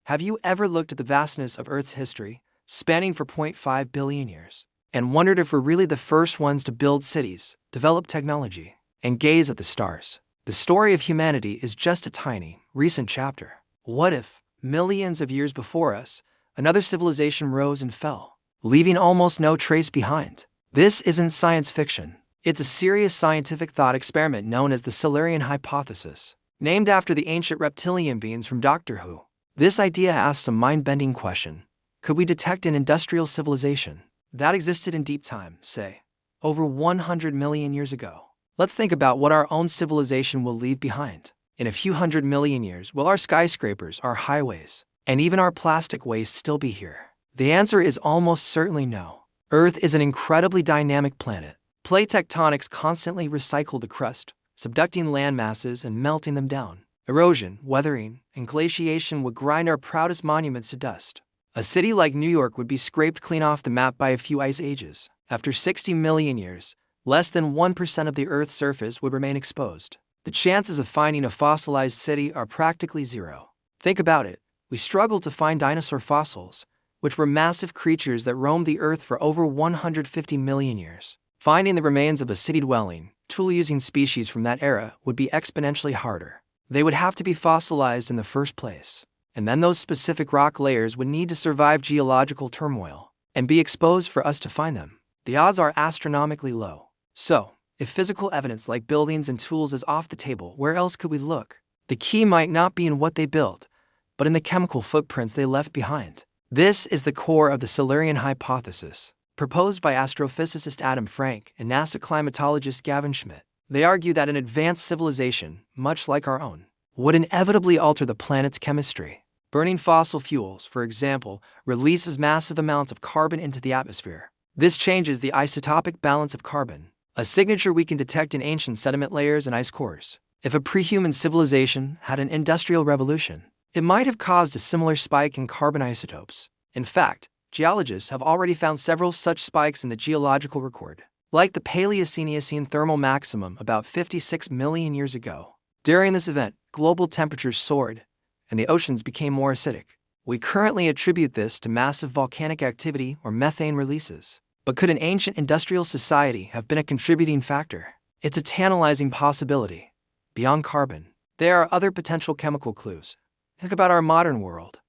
Have you ever looked at the vastness of Earth's history, spanning for 0.5 billion years, and wondered if we're really the first ones to build cities, develop technology, and gaze at the stars? The story of humanity is just a tiny, recent chapter. What if, millions of years before us, another civilization rose and fell, leaving almost no trace behind? This isn't science fiction. It's a serious scientific thought experiment known as the Silurian Hypothesis, named after the ancient reptilian beings from Doctor Who. This idea asks a mind-bending question. Could we detect an industrial civilization that existed in deep time, say, over 100 million years ago? Let's think about what our own civilization will leave behind. In a few 100 million years, will our skyscrapers, our highways, and even our plastic waste still be here? The answer is almost certainly no. Earth is an incredibly dynamic planet. Plate tectonics constantly recycle the crust, subducting land masses and melting them down. Erosion, weathering, and glaciation would grind our proudest monuments to dust. A city like New York would be scraped clean off the map by a few ice ages. After 60 million years, less than 1% of the Earth's surface would remain exposed. The chances of finding a fossilized city are practically zero. Think about it. We struggle to find dinosaur fossils, which were massive creatures that roamed the Earth for over 150 million years. Finding the remains of a city-dwelling, tool-using species from that era would be exponentially harder. They would have to be fossilized in the first place, and then those specific rock layers would need to survive geological turmoil and be exposed for us to find them. The odds are astronomically low. So, if physical evidence like buildings and tools is off the table, where else could we look? The key might not be in what they built, but in the chemical footprints they left behind. This is the core of the Silurian Hypothesis, proposed by astrophysicist Adam Frank and NASA climatologist Gavin Schmidt. They argue that an advanced civilization, much like our own, would inevitably alter the planet's chemistry. Burning fossil fuels, for example, releases massive amounts of carbon into the atmosphere. This changes the isotopic balance of carbon, a signature we can detect in ancient sediment layers and ice cores. If a pre-human civilization had an industrial revolution, it might have caused a similar spike in carbon isotopes. In fact, geologists have already found several such spikes in the geological record, like the Paleocene thermal maximum about 56 million years ago. During this event, global temperatures soared, and the oceans became more acidic. We currently attribute this to massive volcanic activity or methane releases. But could an ancient industrial society have been a contributing factor? It's a tantalizing possibility. Beyond carbon, there are other potential chemical clues. Think about our modern world.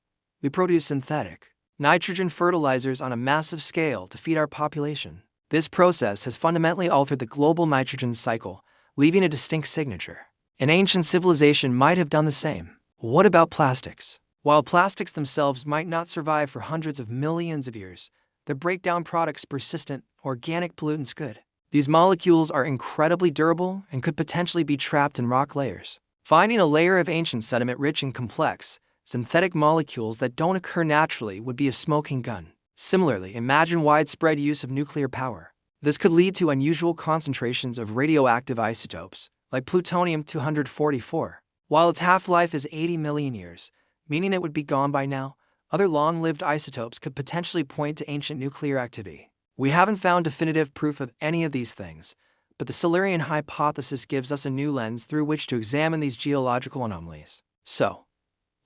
We produce synthetic nitrogen fertilizers on a massive scale to feed our population. This process has fundamentally altered the global nitrogen cycle, leaving a distinct signature. An ancient civilization might have done the same. What about plastics? While plastics themselves might not survive for hundreds of millions of years, the breakdown products persistent, organic pollutants could. These molecules are incredibly durable and could potentially be trapped in rock layers. Finding a layer of ancient sediment rich and complex, synthetic molecules that don't occur naturally would be a smoking gun. Similarly, imagine widespread use of nuclear power. This could lead to unusual concentrations of radioactive isotopes, like plutonium-244. While its half-life is 80 million years, meaning it would be gone by now, other long-lived isotopes could potentially point to ancient nuclear activity. We haven't found definitive proof of any of these things, but the Silurian Hypothesis gives us a new lens through which to examine these geological anomalies. So,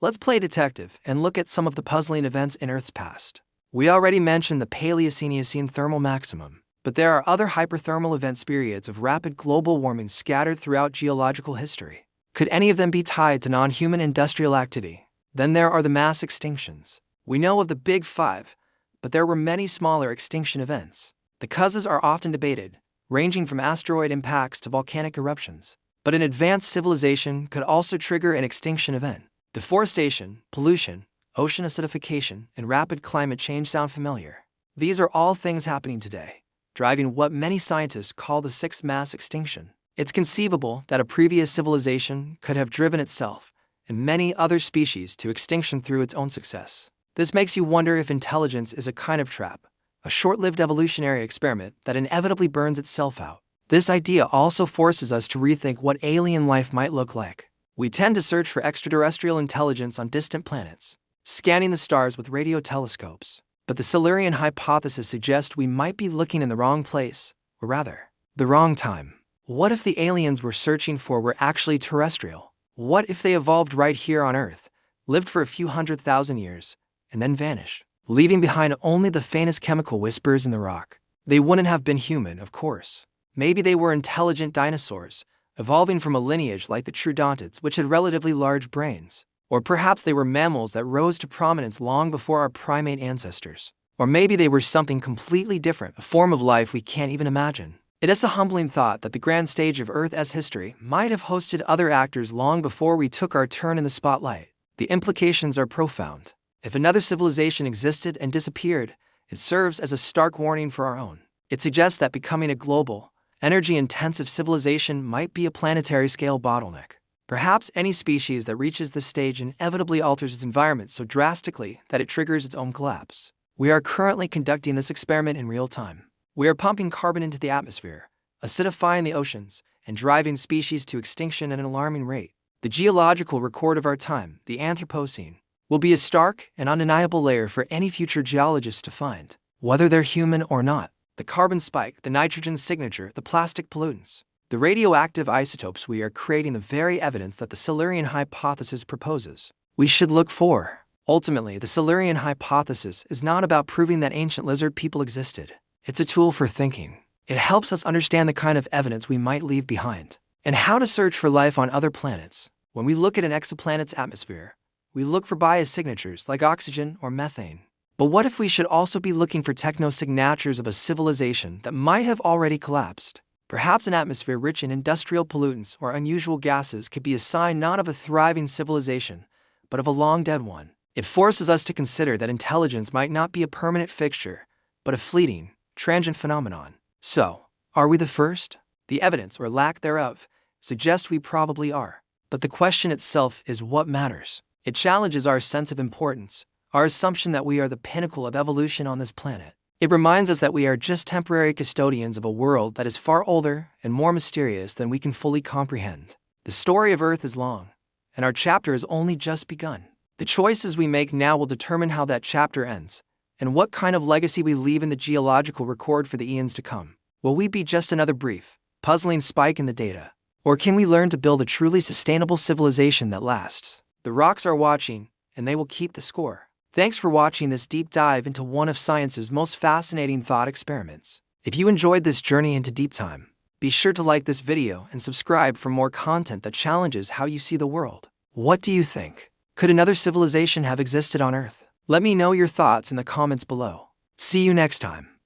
let's play detective and look at some of the puzzling events in Earth's past. We already mentioned the Paleocene thermal maximum, but there are other hyperthermal events, periods of rapid global warming scattered throughout geological history. Could any of them be tied to non-human industrial activity? Then there are the mass extinctions. We know of the Big Five, but there were many smaller extinction events. The causes are often debated, ranging from asteroid impacts to volcanic eruptions. But an advanced civilization could also trigger an extinction event. Deforestation, pollution, ocean acidification, and rapid climate change sound familiar. These are all things happening today, driving what many scientists call the sixth mass extinction. It's conceivable that a previous civilization could have driven itself and many other species to extinction through its own success. This makes you wonder if intelligence is a kind of trap, a short-lived evolutionary experiment that inevitably burns itself out. This idea also forces us to rethink what alien life might look like. We tend to search for extraterrestrial intelligence on distant planets, scanning the stars with radio telescopes. But the Silurian Hypothesis suggests we might be looking in the wrong place, or rather, the wrong time. What if the aliens we're searching for were actually terrestrial? What if they evolved right here on Earth, lived for a few 100,000 years, and then vanished, leaving behind only the faintest chemical whispers in the rock. They wouldn't have been human, of course. Maybe they were intelligent dinosaurs, evolving from a lineage like the troodontids, which had relatively large brains. Or perhaps they were mammals that rose to prominence long before our primate ancestors. Or maybe they were something completely different, a form of life we can't even imagine. It is a humbling thought that the grand stage of Earth as history might have hosted other actors long before we took our turn in the spotlight. The implications are profound. If another civilization existed and disappeared, it serves as a stark warning for our own. It suggests that becoming a global, energy-intensive civilization might be a planetary-scale bottleneck. Perhaps any species that reaches this stage inevitably alters its environment so drastically that it triggers its own collapse. We are currently conducting this experiment in real time. We are pumping carbon into the atmosphere, acidifying the oceans, and driving species to extinction at an alarming rate. The geological record of our time, the Anthropocene, will be a stark and undeniable layer for any future geologist to find, whether they're human or not. The carbon spike, the nitrogen signature, the plastic pollutants, the radioactive isotopes we are creating, the very evidence that the Silurian Hypothesis proposes we should look for. Ultimately, the Silurian Hypothesis is not about proving that ancient lizard people existed. It's a tool for thinking. It helps us understand the kind of evidence we might leave behind, and how to search for life on other planets. When we look at an exoplanet's atmosphere, we look for biosignatures like oxygen or methane. But what if we should also be looking for technosignatures of a civilization that might have already collapsed? Perhaps an atmosphere rich in industrial pollutants or unusual gases could be a sign not of a thriving civilization, but of a long-dead one. It forces us to consider that intelligence might not be a permanent fixture, but a fleeting, transient phenomenon. So, are we the first? The evidence, or lack thereof, suggests we probably are. But the question itself is what matters. It challenges our sense of importance, our assumption that we are the pinnacle of evolution on this planet. It reminds us that we are just temporary custodians of a world that is far older and more mysterious than we can fully comprehend. The story of Earth is long, and our chapter has only just begun. The choices we make now will determine how that chapter ends, and what kind of legacy we leave in the geological record for the eons to come. Will we be just another brief, puzzling spike in the data? Or can we learn to build a truly sustainable civilization that lasts? The rocks are watching, and they will keep the score. Thanks for watching this deep dive into one of science's most fascinating thought experiments. If you enjoyed this journey into deep time, be sure to like this video and subscribe for more content that challenges how you see the world. What do you think? Could another civilization have existed on Earth? Let me know your thoughts in the comments below. See you next time.